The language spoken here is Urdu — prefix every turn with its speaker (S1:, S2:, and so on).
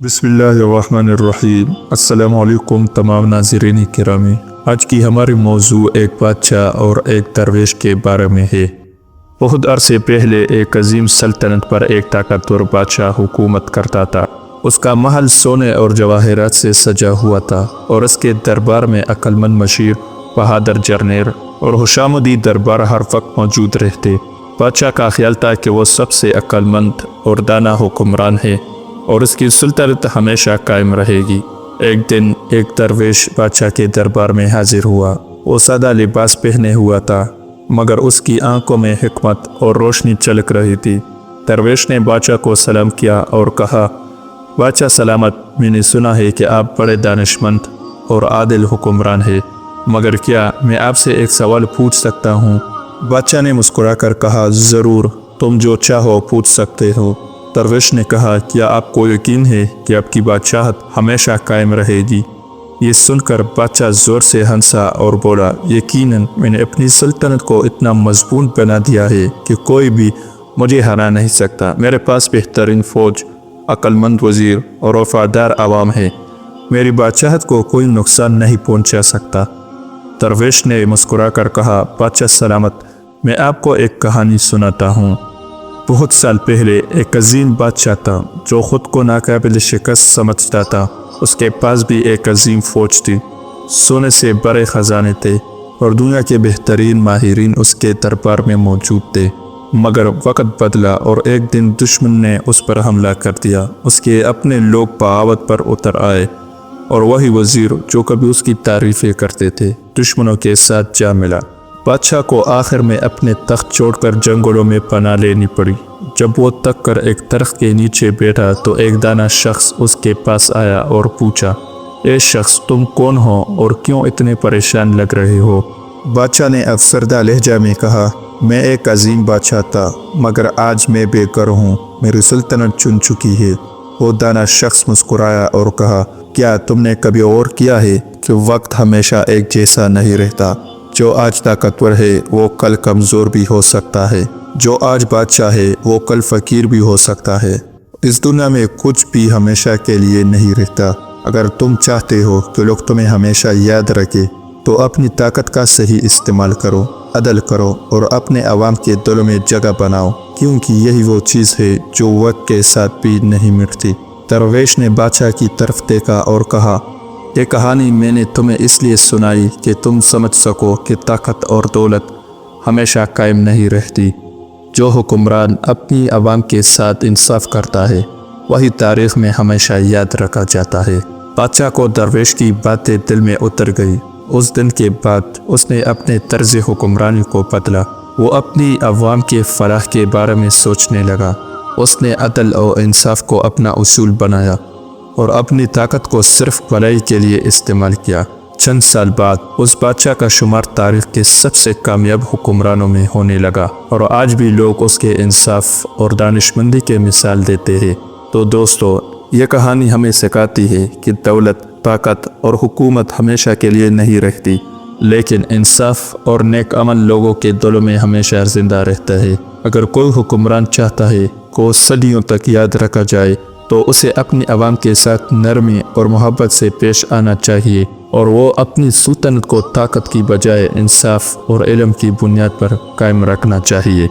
S1: بسم اللہ الرحمن الرحیم۔ السلام علیکم تمام ناظرین کرامی۔ آج کی ہماری موضوع ایک بادشاہ اور ایک درویش کے بارے میں ہے۔ بہت عرصے پہلے ایک عظیم سلطنت پر ایک طاقتور بادشاہ حکومت کرتا تھا۔ اس کا محل سونے اور جواہرات سے سجا ہوا تھا اور اس کے دربار میں عقل مند مشیر، بہادر جرنیل اور حشامدی دربار ہر وقت موجود رہتے۔ بادشاہ کا خیال تھا کہ وہ سب سے عقل مند اور دانا حکمران ہے اور اس کی سلطنت ہمیشہ قائم رہے گی۔ ایک دن ایک درویش بادشاہ کے دربار میں حاضر ہوا۔ وہ سادہ لباس پہنے ہوا تھا مگر اس کی آنکھوں میں حکمت اور روشنی چلک رہی تھی۔ درویش نے بادشاہ کو سلام کیا اور کہا، بادشاہ سلامت، میں نے سنا ہے کہ آپ بڑے دانشمند اور عادل حکمران ہیں، مگر کیا میں آپ سے ایک سوال پوچھ سکتا ہوں؟ بادشاہ نے مسکرا کر کہا، ضرور، تم جو چاہو پوچھ سکتے ہو۔ درویش نے کہا، کیا آپ کو یقین ہے کہ آپ کی بادشاہت ہمیشہ قائم رہے گی؟ یہ سن کر بادشاہ زور سے ہنسا اور بولا، یقیناً میں نے اپنی سلطنت کو اتنا مضبوط بنا دیا ہے کہ کوئی بھی مجھے ہرا نہیں سکتا۔ میرے پاس بہترین فوج، عقل مند وزیر اور وفادار عوام ہے۔ میری بادشاہت کو کوئی نقصان نہیں پہنچا سکتا۔ درویش نے مسکرا کر کہا، بادشاہ سلامت، میں آپ کو ایک کہانی سناتا ہوں۔ بہت سال پہلے ایک عظیم بادشاہ تھا جو خود کو ناقابل شکست سمجھتا تھا۔ اس کے پاس بھی ایک عظیم فوج تھی، سونے سے بڑے خزانے تھے اور دنیا کے بہترین ماہرین اس کے دربار میں موجود تھے۔ مگر وقت بدلا اور ایک دن دشمن نے اس پر حملہ کر دیا۔ اس کے اپنے لوگ بغاوت پر اتر آئے اور وہی وزیر جو کبھی اس کی تعریفیں کرتے تھے دشمنوں کے ساتھ جا ملا۔ بادشاہ کو آخر میں اپنے تخت چھوڑ کر جنگلوں میں پناہ لینی پڑی۔ جب وہ تک کر ایک درخت کے نیچے بیٹھا تو ایک دانا شخص اس کے پاس آیا اور پوچھا، اے شخص، تم کون ہو اور کیوں اتنے پریشان لگ رہے ہو؟ بادشاہ نے افسردہ لہجہ میں کہا، میں ایک عظیم بادشاہ تھا مگر آج میں بے گھر ہوں، میری سلطنت چن چکی ہے۔ وہ دانا شخص مسکرایا اور کہا، کیا تم نے کبھی غور کیا ہے کہ وقت ہمیشہ ایک جیسا نہیں رہتا؟ جو آج طاقتور ہے وہ کل کمزور بھی ہو سکتا ہے، جو آج بادشاہ ہے وہ کل فقیر بھی ہو سکتا ہے۔ اس دنیا میں کچھ بھی ہمیشہ کے لیے نہیں رہتا۔ اگر تم چاہتے ہو کہ لوگ تمہیں ہمیشہ یاد رکھے تو اپنی طاقت کا صحیح استعمال کرو، عدل کرو اور اپنے عوام کے دلوں میں جگہ بناؤ، کیونکہ یہی وہ چیز ہے جو وقت کے ساتھ بھی نہیں مٹتی۔ درویش نے بادشاہ کی طرف دیکھا اور کہا، یہ کہانی میں نے تمہیں اس لیے سنائی کہ تم سمجھ سکو کہ طاقت اور دولت ہمیشہ قائم نہیں رہتی۔ جو حکمران اپنی عوام کے ساتھ انصاف کرتا ہے وہی تاریخ میں ہمیشہ یاد رکھا جاتا ہے۔ بادشاہ کو درویش کی باتیں دل میں اتر گئی۔ اس دن کے بعد اس نے اپنے طرز حکمرانی کو بدلا۔ وہ اپنی عوام کے فلاح کے بارے میں سوچنے لگا۔ اس نے عدل اور انصاف کو اپنا اصول بنایا اور اپنی طاقت کو صرف بھلائی کے لیے استعمال کیا۔ چند سال بعد اس بادشاہ کا شمار تاریخ کے سب سے کامیاب حکمرانوں میں ہونے لگا اور آج بھی لوگ اس کے انصاف اور دانشمندی کے مثال دیتے ہیں۔ تو دوستو، یہ کہانی ہمیں سکھاتی ہے کہ دولت، طاقت اور حکومت ہمیشہ کے لیے نہیں رہتی، لیکن انصاف اور نیک عمل لوگوں کے دلوں میں ہمیشہ زندہ رہتا ہے۔ اگر کوئی حکمران چاہتا ہے کہ وہ صدیوں تک یاد رکھا جائے تو اسے اپنی عوام کے ساتھ نرمی اور محبت سے پیش آنا چاہیے اور وہ اپنی سلطنت کو طاقت کی بجائے انصاف اور علم کی بنیاد پر قائم رکھنا چاہیے۔